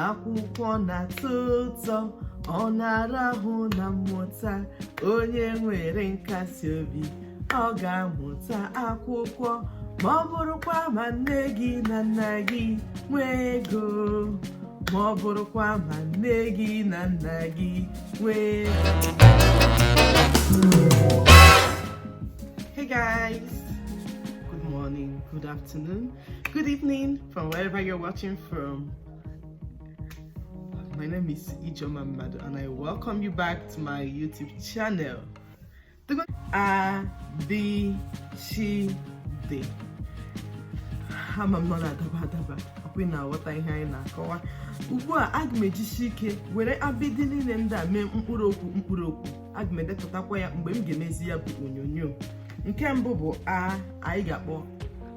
akwụkwọ na-atọ ụtọ, ọ na-arahụ na mmụta. Onye nwere nkasi obi, ọ ga-amụta akwụkwọ. Ma ọ bụrụkwa ma nne gị na nna gị nwee ego, ma ọ bụrụkwa ma nne gị na nna gị nwee ego. Hey guys, good morning, good afternoon, good evening from wherever you're watching from. My name is Ijoma Madu and I welcome you back to my YouTube channel. A-B-C-D. I'm not adaba. Akwai na wata ihe anyị na-akọwa. Ugbu a aga m ejisi ike were abịdị niile ndị a mee mkpụrụ okwu. Aga m edepụtakwa ya mgbe m ga-emezi ya bụ onyonyo. Nke mbụ bụ a, anyị ga-akpọ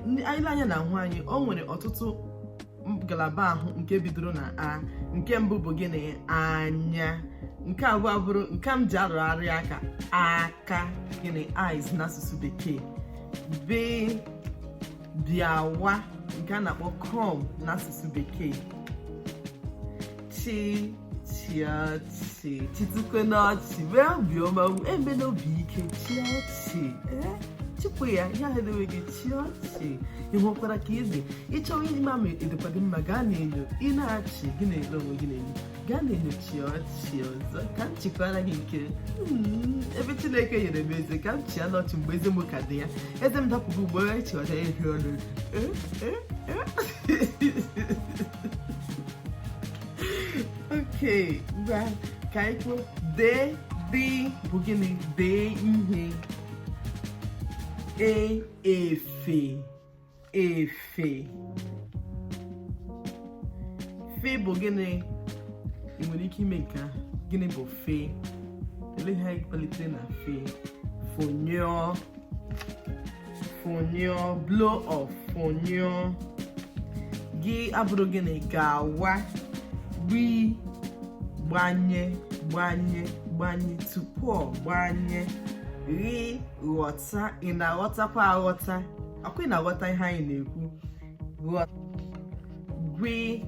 ndị anyị anya na-ahụ anyị. O nwere ọtụtụ ngalaba ahụ nke bidoro na a. Nke mbụ bụ gịnị? Anya. Nke abụọ bụrụ nke m ji arụgharị aka gịnị? Eyes n'asụsụ bekee. B, bịawa, nke a na-akpọ come n'asụsụ bekee. Chi, chịọchị, chitukwe n'ọchị, wee obiọma, eme n'obi ike, chịọchị, chịpụ ya, ihe ahụ edewe gị, chịọchị. Ị hụkwara ka izi, ịchọrọ ime ama edekwa gị mma, gaa n'enyo, ị na-achị, gị na-ele onwe gị n'enyo, gaa n'enyo chịọchị ọzọ, ka m chịkwara gị nke ebe Chineke nyere m eze, ka m chịa n'ọchị mgbe eze m ka dị ya. Eze m dapụgo ugbo ya chịọcha ya ehi ọnụ. Okay, ngwa ka anyị kwuo dee dị bụ gịnị? Dee ihe. Efe. Fe bụ gịnị? Ị nwere ike ime nke ahụ. Gịnị bụ fe? Ele ihe anyị kpalitere na fe. Fonyo, blow off, fonyo. Gị abụrụ gịnị? Gawa. Gbi, gbanye, tupu gbanye. Ri, ghọta. Ị na-aghọtakwa aghọta? Akwai na-aghọta ihe anyị na-ekwu. Gwi,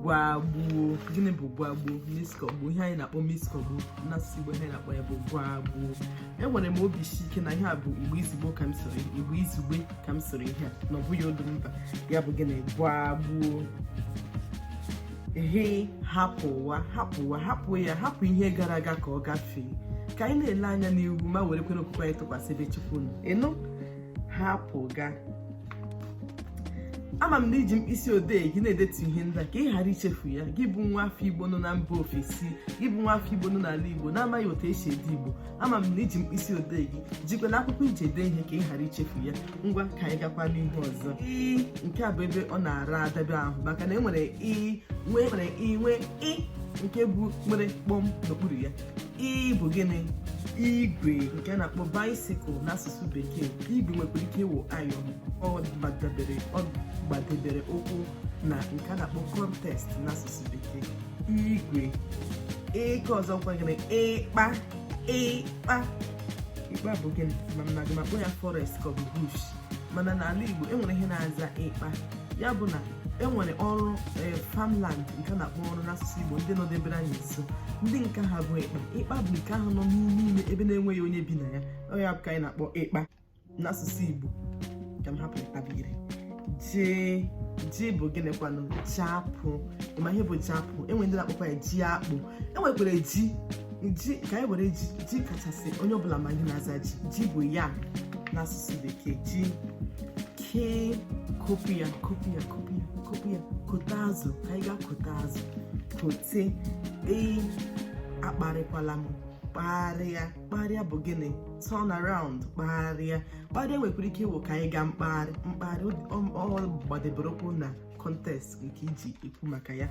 gwagbuo. Gịnị bụ gwagbuo? Miskọgbuo. Ihe anyị na-akpọ miskọgbuo n'asụsụ Igbo, ihe anyị na-akpọ ya bụ gwagbuo. Enwere m obi ike na ihe a bụ Igbo izugbe ka m soro ihe a, na ọ bụghị olu mba. Ya bụ gịnị? Gwagbuo. He, hapụ ihe gara aga ka ọ gafee. Ka anyị na-ele anya n'ihu ma were kwere okwukwe anyị tụkwasị ebe Chukwu nọ. Ịnụ? Hapụ ga. Ama m na iji mkpịsị odee gị na-edetu ihe ndị a ka ị ghara ichefu ya. Gị bụ nwa afọ Igbo nọ na mba ofesi, gị bụ nwa afọ Igbo nọ n'ala Igbo na-amaghị otu esi ede Igbo. Ama m na iji mkpịsị odee gị jikwa n'akwụkwọ iji ede ihe ka ị ghara ichefu ya. Ngwa ka anyị gakwa n'ihu ọzọ. Nke a bụ ebe ọ na-ara adabe ahụ, maka na enwere nwee nke bụ nwere kpọm n'okpuru ya. I bụ gịnị? Igwe, nke a na-akpọ bicycle n'asụsụ bekee. Igwe nwekwara ike ịwụ ayọn. Ọ gbadebere ụkwụ na nke a na-akpọ contest n'asụsụ bekee. Igwe. Eke ọzọ kwa gịnị? Ịkpa bụ gịnị? Ma m na-agụ akpọ ya forest ka ọ bụ bush. Mana n'ala Igbo enwere ihe na-aza ịkpa. Ya bụ na enwere ọrụ farmland nke a na-akpọ ọrụ n'asụsụ Igbo ndị nọdebere anyị nso. Ndị nke ha bụ ịkpa bụ nke ahụ nọ n'ime ebe na-enweghị onye bi na ya. Ọ ya bụ ka anyị na-akpọ ịkpa n'asụsụ Igbo. Ka m hapụ ịkpabiri. Ji bụ gịnị kwanụ? Japụ. Ịma ihe bụ japụ? Enwere ndị na-akpọkwa ya ji akpụ. Enwekwara ji ka anyị were ji kachasị onye ọbụla ma ndị na-aza ji bụ ya n'asụsụ bekee. Ji. Ke, kopụ ya. Kote azụ. Ka anyị ga-kote azụ. Kote. Akparịkwala m. Kparịa bụ gịnị? Turn around. Kparịa nwekwara ike ịwụ ka anyị gaa mkparị. Ọ gbadebere ụkwụ na contest nke iji ekwu maka ya.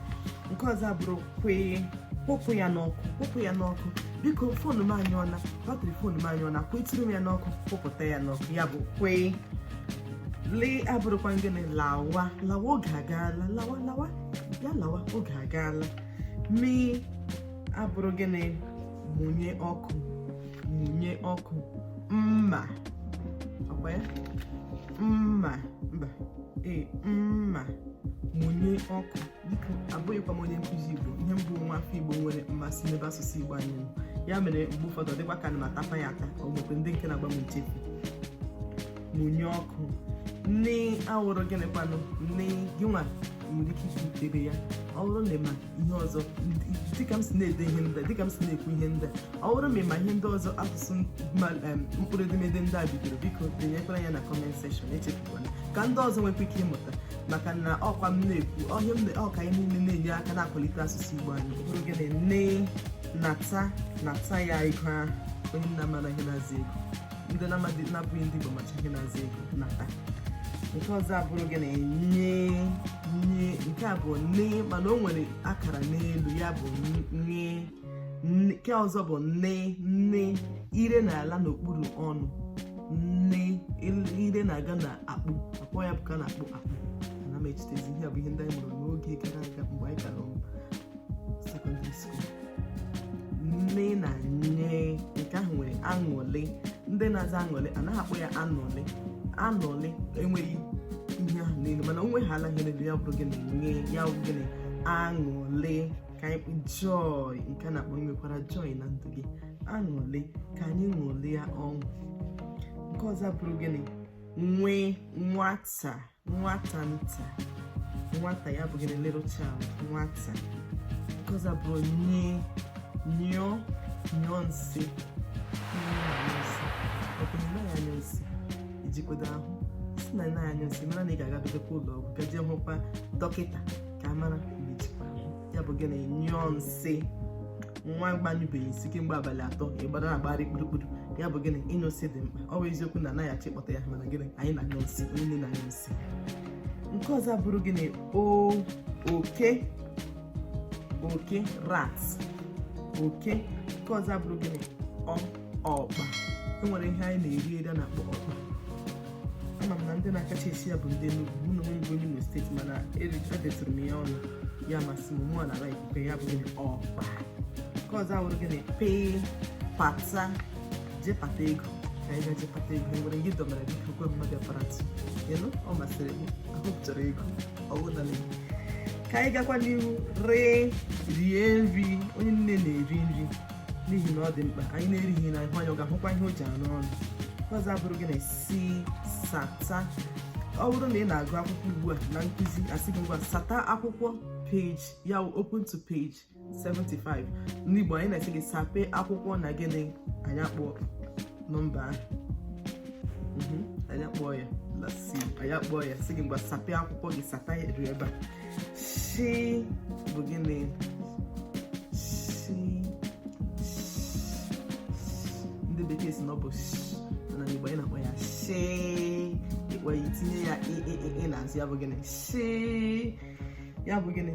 Nke ọzọ abụrụ kwee. Kpọpụ ya n'ọkụ. Biko foonu m anyụọla, batrị foonu m anyụọla, kwetụrụ m ya n'ọkụ, kpọpụta ya n'ọkụ. Ya bụ kwee. Lee abụrụkwa gịnị? Lawa, oge agaala. Lawa, oge agaala. Mi abụrụ gịnị? Mụnye ọkụ. Mma. Ọkwa ya? mma mụnye ọkụ. Biko abụghịkwa m onye nkụzi Igbo, ihe mbụ nwa afọ Igbo nwere mmasị n'ebe asụsụ Igbo anyị nọ. Ya mere mgbe ụfọdụ ọ dịkwa ka na atapa ya ata, ọ nwekwa ndị nke na-agba m nchefu. Mụnye ọkụ nne awụrụ gịnịkwanụ nne gị nwa nwere ike ikwutere ya. Ọ bụrụ na ịma ihe ọzọ dịka m si na-ede ihe ndị dịka m si na-ekwu ihe ndị ọ bụrụ ma ịma ihe ndị ọzọ asụsụ mkpụrụ edemede ndị a bidoro, biko denyekwara ya na comment section, echefukwana ka ndị ọzọ nwekwa ike ịmụta, maka na ọkwa m na-ekwu ọka anyị niile na-enye aka na-akwalite asụsụ Igbo anyị. Ọ bụrụ gịnị nne nata ya ego ahụ, onye nna mara ihe na-aza ego, ndị na-abụghị ndị Igbo macha ihe na-aza ego nata. Nke ọzọ abụrụ gị na nye, nke a bụ nne mana o nwere akara n'elu ya bụ nye. Nke ọzọ bụ nne ire na-ala n'okpuru ọnụ, nne ire na-aga na akpụ akpọ ya bụ ka na-akpụ akpụ. Ana m echetezi ihe bụ ihe ndị anyị mụrụ n'oge gara aga mgbe anyị gara secondary school. Nne na nye, nke ahụ nwere aṅụrị. Ndị na-aza aṅụrị anaghị akpọ ya anọlị, enweghị ihe ahụ n'elu, mana onwe ha ala ihe n'elu, ya bụrụ gịnị nye, ya bụ gịnị aṅụrị. Ka anyị joy, nke a na-akpọ nwekwara joy na ndụ gị, aṅụrị ka anyị ṅụrị ya ọṅụ. Nke ọzọ bụrụ gịnị nwata nta, nwata ya bụ gịnị little child, nwata. Nke ọzọ bụrụ nyụọ nsị, anya nsị ijikwedo ahụ si na anya nsị mara na ị ga-agabedekwa ụlọ ọgwụ gaje hụkwa dọkịta ka mara mgbe ijikwa ahụ. Ya bụ gịnị nyụọ nsị. Nwa gbanyụbeghị isi kemgbe abalị 3 ịgbara agbara kpurukpuru, ya bụ gịnị ịnyụ nsị dị mkpa. Ọ bụ eziokwu na anaghị achọ ịkpọta ya, mana gịnị anyị na-anyụ nsị, onye nne na-anyụ nsị. Nke ọzọ bụrụ gịnị oke rat, oke. Nke ọzọ bụrụ gịnị ọkpa. Enwere ihe anyị na-eri a na-akpọ ọkpa. Ama m na ndị na-akacha esi ya bụ ndị Enugu, mụ na onwe m Imo steeti, mana edetụrụ m ya ọnụ, ya masị m mụọ na ikuku, ya bụ gịnị ọkpa. Nke ọzọ awụrụ gịnị pata, jee pata ego, ka anyị ga-eje pata ego. Enwere gị dọmara gị kwe mmadụ aparatụ ọ masịrị m, ahụ chọrọ ego ọwụnala. Ka anyị gakwa n'ihu rie nri. Onye nne na-eri nri n'ihi na ọ dị mkpa. Anyị na-erighị na ihu anya ọ ga-ahụkwa ihe o ji anụ ọnụ. Ọzọ abụrụ gị sata. Ọ bụrụ na ị na-agụ akwụkwọ ugbu a na nkụzi, asị gị ngwa sata akwụkwọ page ya open to page 75. N'Igbo anyị na-asị gị sape akwụkwọ na gịnị anyị akpọ nọmba ahụ, anyị akpọ ya anyị akpọ ya sị gị ngwa sape akwụkwọ gị, sata ya eru ebe a. Shi bụ gịnị ndị bekee si na ọ bụ na Igbo anyị na-akpọ ya shi. Ịkpọ ya itinye ya ị na-azụ, ya bụ gịnị shi, ya bụ gịnị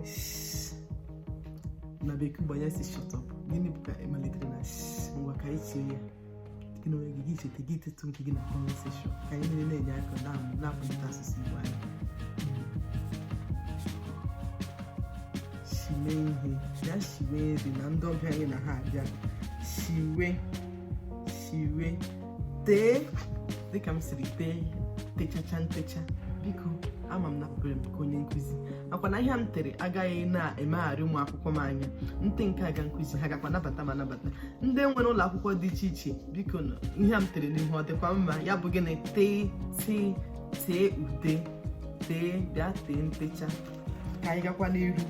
na bekee gbanye si shut up. Gịnị bụ ka emalitere na ngwa ka anyị chie ya gị na onwe gị icheta gị tetu nke gị na comment section, ka anyị niile na-enye aka na-akwalite asụsụ Igbo anyị. Shiwe ihe ya, shiwe nri na ndị ọbịa anyị na ha abịa. Shiwe tee, dịka m siri techacha ntecha. Biko ama m na problem ka onye nkụzi, akwa na ihe m tere agaghị na-emegharị ụmụ akwụkwọ m anya. Ntị nke aga nkụzi ha gakwa nabata ma nabata. Ndị nwere ụlọ akwụkwọ dị iche iche, biko ihe m tere n'ihu ọ dịkwa mma? Ya bụ gịnị tee ude, bịa tee ntecha. Ka anyị gakwa n'iru.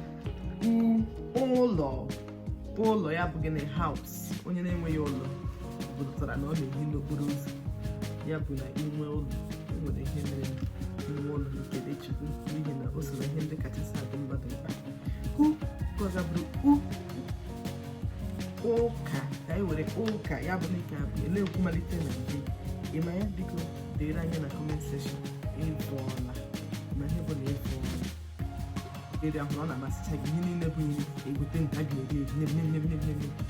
Ụlọ ya bụ gịnị house. Onye na-enweghị ụlọ pụtara na ọ na-ehi n'okporo ụzọ. Ya bụ na inwe ụlọ, enwere ihe mere inwe ụlọ nke dị Chukwu, n'ihi na o so na ihe ndị kachasị adị mmadụ mkpa. Nke ọzọ bụrụ ụka. Ka anyị were ụka, ya bụ nke a bụ ele-ekwu malite na ndị ịma ya. Biko dere anya na comment section ịbụọla ma ihe bụ na ịbụọla eri ahụ ọ na-amasịcha gị. Ihe niile bụ ihe egote nke a ga-eri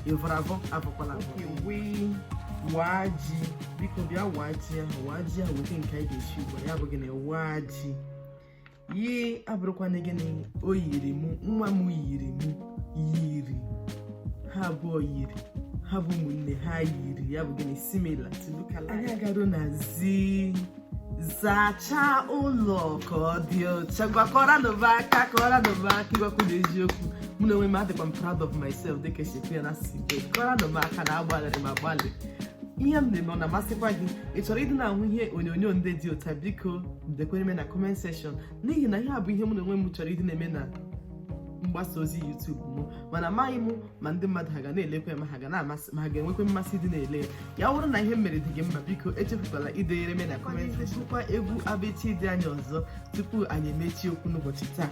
ịvọrọ avọ avọkwala waa ji. Biko bịa waa ji ahụ, weta nke anyị ga-esi ugbu a. Ya bụ gịnị waa ji. Yi abụrụkwana gịnị o yiri mụ, nwa m yiri, ha abụọ yiri, ha bụ ụmụnne ha yiri. Ya bụ gịnị similar. Anyị agaruo na zachaa ụlọ ka ọ dị ọcha. Gwakọrọ n'ụbaka ịgwakwu n'eziokwu. Mụ na onwe m adịkwa m proud of myself dịka eshekwu ya na sibe. Kọrọ n'ụbaka na agbalịrị m agbalị. Ihe m na-eme ọ na-amasịkwa gị, ị chọrọ ịdị na-ahụ ihe onyonyo ndị dị ụta, biko dekwere na comment section, n'ihi na ihe a bụ ihe mụ na onwe m chọrọ ịdị na-eme na mgbasa ozi YouTube m, mana amaghị m ma ndị mmadụ ha ga na-elekwa ma ha ga-enwekwa mmasị dị na-ele ya. Wụrụ na ihe m mere dị gị mma, biko echefukwala ideyere m na comment section kwa egwu Abichi dị anyị ọzọ tupu anyị emechie okwu n'ụbọchị taa.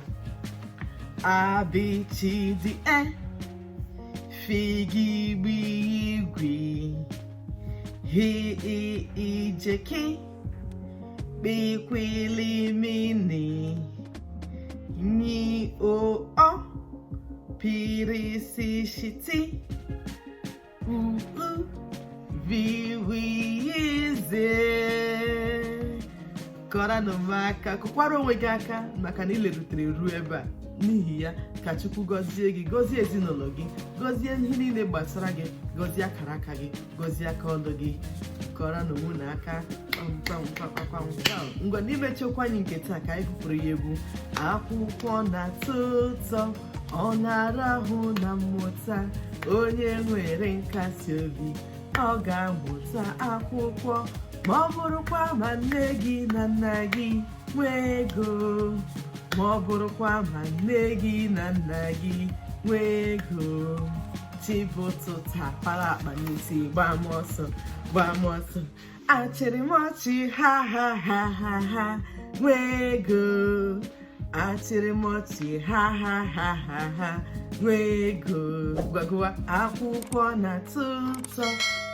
Abichi dị figigbi hi ijeki kpikwilimini ni o pirisishiti viwize. Kọrọ n'ụmụaka, kụkwara onwe gị aka maka na ilerutere ruo ebe a. N'ihi ya ka Chukwu gọzie gị, gọzie ezinụlọ gị, gọzie ihe niile gbasara gị, gọzie akara aka gị, gọzie aka ọlụ gị. Kọrọ n'onwe na aka ngwa n'imechi okwu anyị nke taa ka anyị gụpụrụ ya egwu. Akwụkwọ na-atọ ụtọ, ọ na-arahụ na mmụta, onye nwere nkasi obi ọ ga-amụta akwụkwọ. Ma ọ bụrụkwa ma nne gị na nna gị nwee ego, ma ọ bụrụkwa ma nne gị na nna gị nwee ego, chibụtụta para akpa n'isi gbaa m ọsọ. Achịrị m ọchị ha ha ha ha ha nwee ego, achịrị m ọchị ha ha ha ha ha nwee ego. Gwagwa akwụkwọ na-atọ ụtọ,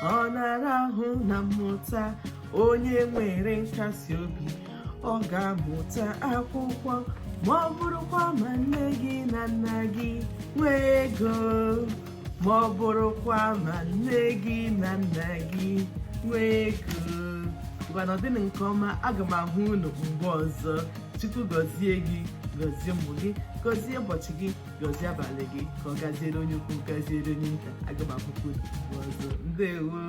ọ na-arahụ na mmụta, onye nwere nkasi obi ọ ga-amụta akwụkwọ. Ma ọ bụrụkwa ma nne gị na nna gị nwee ego, ma ọ bụrụkwa ma nne gị na nna gị nwee ego. Ngwana ọdịnị nke ọma, aga m ahụ unu mgbe ọzọ. Chukwu gọzie gị, gọzie ụmụ gị, gọzie ụbọchị gị, gọzie abalị gị, ka ọ gaziere onye ukwu, gaziere onye nta. Aga m ahụkwa unu mgbe ọzọ. Ndewo.